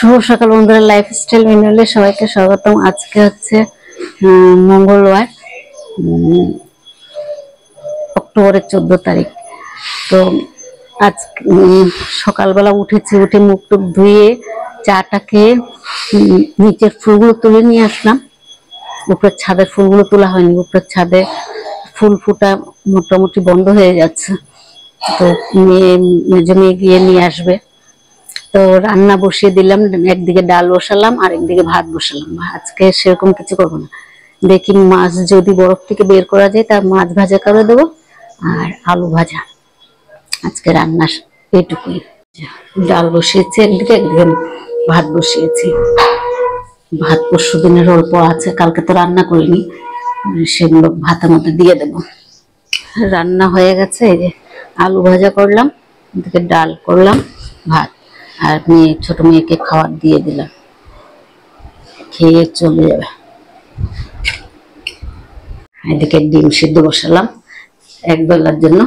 শুভ সকাল বন্ধুরা, লাইফস্টাইল ম্যানুয়ালে সবাইকে স্বাগতম। আজকে হচ্ছে মঙ্গলবার, অক্টোবরের 14 তারিখ। তো আজ সকালবেলা উঠেছি, উঠে মুখ টুক ধুয়ে চাটা খেয়ে নিচের ফুলগুলো তুলে নিয়ে আসলাম। উপরের ছাদের ফুলগুলো তোলা হয়নি, উপরের ছাদে ফুল ফুটা মোটামুটি বন্ধ হয়ে যাচ্ছে। তো মেজো মেয়ে গিয়ে নিয়ে আসবে। তো রান্না বসিয়ে দিলাম, একদিকে ডাল বসালাম আর একদিকে ভাত বসালাম। আজকে সেরকম কিছু করবো না, দেখি মাছ যদি বরফ থেকে বের করা যায় তার মাছ ভাজা করে দেবো আর আলু ভাজা। আজকে রান্না এইটুকুই। ডাল বসিয়েছি একদিকে, একদিকে ভাত বসিয়েছি। ভাত পরশু দিনের অল্প আছে, কালকে তো রান্না করিনি, সেগুলো ভাতের মধ্যে দিয়ে দেবো। রান্না হয়ে গেছে, এই যে আলু ভাজা করলাম, এদিকে ডাল করলাম, ভাত। আর ছোট মেয়েকে খাবার দিয়ে দিলাম, খেয়ে চলে যাবে। এদিকে ডিম সিদ্ধ বসালাম এক বেলার জন্য,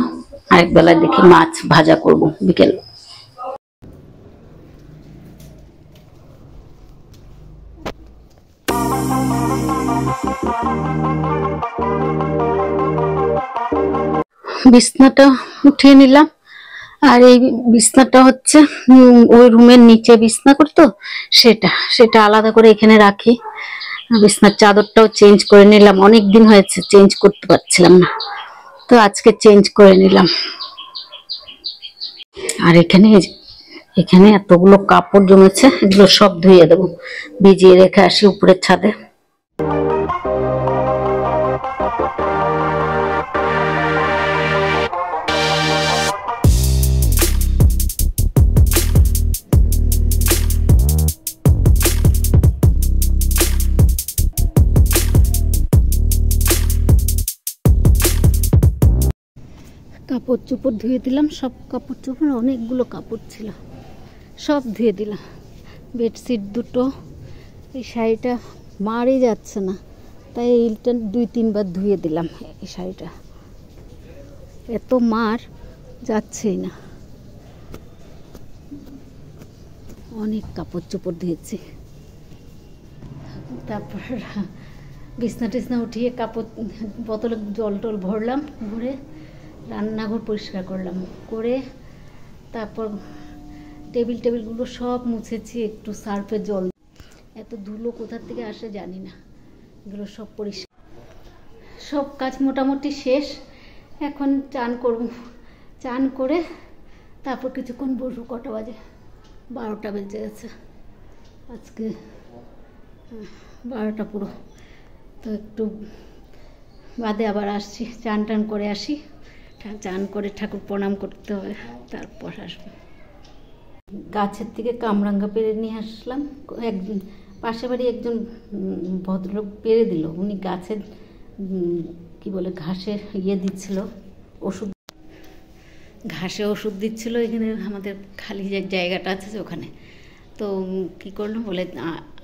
আরেক বেলায় দেখি মাছ ভাজা করব বিকেল। বিছনাটা উঠিয়ে নিলাম, আর এই বিছনাটা হচ্ছে ওই রুমের নিচে বিছনা করতো, সেটা আলাদা করে এখানে রাখি। বিছনার চাদরটাও চেঞ্জ করে নিলাম, অনেক দিন হয়েছে চেঞ্জ করতে পারছিলাম না, তো আজকে চেঞ্জ করে নিলাম। আর এখানে এতগুলো কাপড় জমেছে, এগুলো সব ধুয়ে দেবো, ভিজিয়ে রেখে আসি উপরের ছাদে। কাপড় চোপড় ধুয়ে দিলাম, সব কাপড় চোপড়, অনেকগুলো কাপড় ছিল, সব ধুয়ে দিলাম। বেডশিট দুটো, এই শাড়িটা মারই যাচ্ছে না, তাই এইটা 2-3 বার ধুয়ে দিলাম। এই শাড়িটা এত মার যাচ্ছেই না, অনেক কাপড় চোপড় ধুয়েছি। তারপর বিছনা টিছনা উঠিয়ে কাপড় বোতলে জল টল ভরলাম, ভরে রান্নাঘর পরিষ্কার করলাম, করে তারপর টেবিলগুলো সব মুছেছি একটু সার্ফে জল। এত ধুলো কোথা থেকে আসে জানি না, এগুলো সব পরিষ্কার, সব কাজ মোটামুটি শেষ। এখন চান করব, চান করে তারপর কিছুক্ষণ বসবো। কটা বাজে? 12টা বেজে গেছে, আজকে 12টা পুরো। তো একটু বাদে আবার আসছি, চান টান করে আসি, চান করে ঠাকুর প্রণাম করতে হবে, তারপর আসবো। গাছের থেকে কামরাঙ্গা পেরে নিয়ে আসলাম। একজন পাশে বাড়ি একজন ভদ্রলোক পেরে দিল, উনি গাছের কি বলে ঘাসের দিচ্ছিল, ঘাসে ওষুধ দিচ্ছিল। এখানে আমাদের খালি যে জায়গাটা আছে ওখানে, তো কি করলো বলে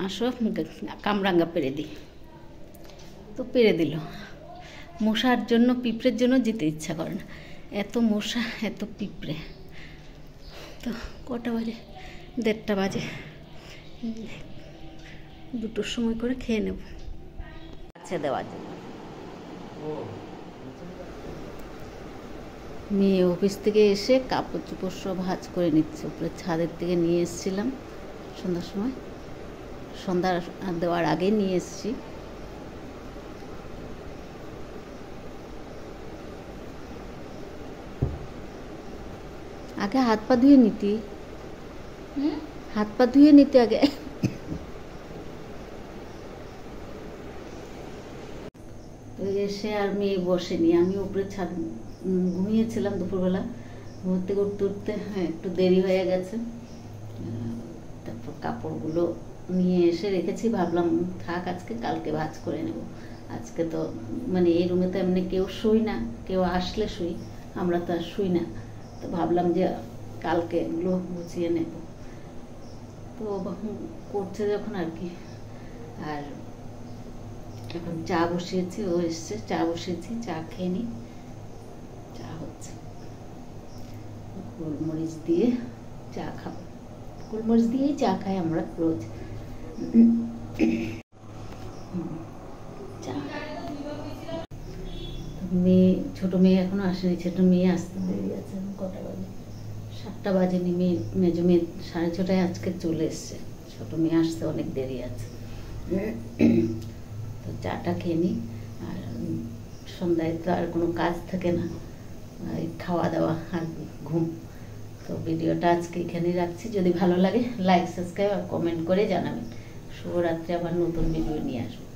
আসো কামরাঙ্গা পেরে দিই, তো পেরে দিল। মশার জন্য, পিঁপড়ের জন্য যেতে ইচ্ছা করে না, এত মশা এত পিঁপড়ে। তো কটা বাজে? 1:30 বাজে, 2টোর সময় করে খেয়ে নেব। আচ্ছা, দেওয়ার জন্য মেয়ে অফিস থেকে এসে কাপড় চোপড় সব ভাঁজ করে নিচ্ছে। উপরে ছাদের থেকে নিয়ে এসেছিলাম সন্ধ্যার সময়, সন্ধ্যা দেওয়ার আগে নিয়ে এসেছি। আগে হাত পা ধুয়ে নিতি, হাত পা ধুয়ে নিতে আগে। এসে আর মেয়ে বসেনি, আমি উপরে ছাদ ঘুমিয়েছিলাম দুপুরবেলা, ঘুরতে ঘুরতে উঠতে একটু দেরি হয়ে গেছে। তারপর কাপড়গুলো নিয়ে এসে রেখেছি, ভাবলাম থাক আজকে, কালকে ভাঁজ করে নেব। আজকে তো মানে এই রুমে তো এমনি কেউ শুই না, কেউ আসলে শুই, আমরা তো আর শুই না, তো ভাবলাম যে কালকে এগুলো গুছিয়ে নেব। তো করছে যখন আর কি। আর এখন চা বসিয়েছি, ও এসছে, চা বসিয়েছি, চা খেয়ে নি। চা হচ্ছে, গোলমরিচ দিয়ে চা খাবো। গোলমরিচ দিয়েই চা খাই আমরা রোজ। চা মেয়ে, ছোটো মেয়ে এখনো আসেনি, ছোটো মেয়ে আসতে দেরি আছে। কটা বাজে? 7টা বাজেনি। মেজো মেয়ে 6:30টায় আজকে চলে এসছে। ছোটো মেয়ে আসতে অনেক দেরি আছে। তো চাটা খেয়ে নিই। আর সন্ধ্যায় তো আর কোনো কাজ থাকে না, খাওয়া দাওয়া আর ঘুম। তো ভিডিওটা আজকে এখানেই রাখছি। যদি ভালো লাগে লাইক, সাবস্ক্রাইব আর কমেন্ট করে জানাবেন। শুভরাত্রি। আবার নতুন ভিডিও নিয়ে আসবো।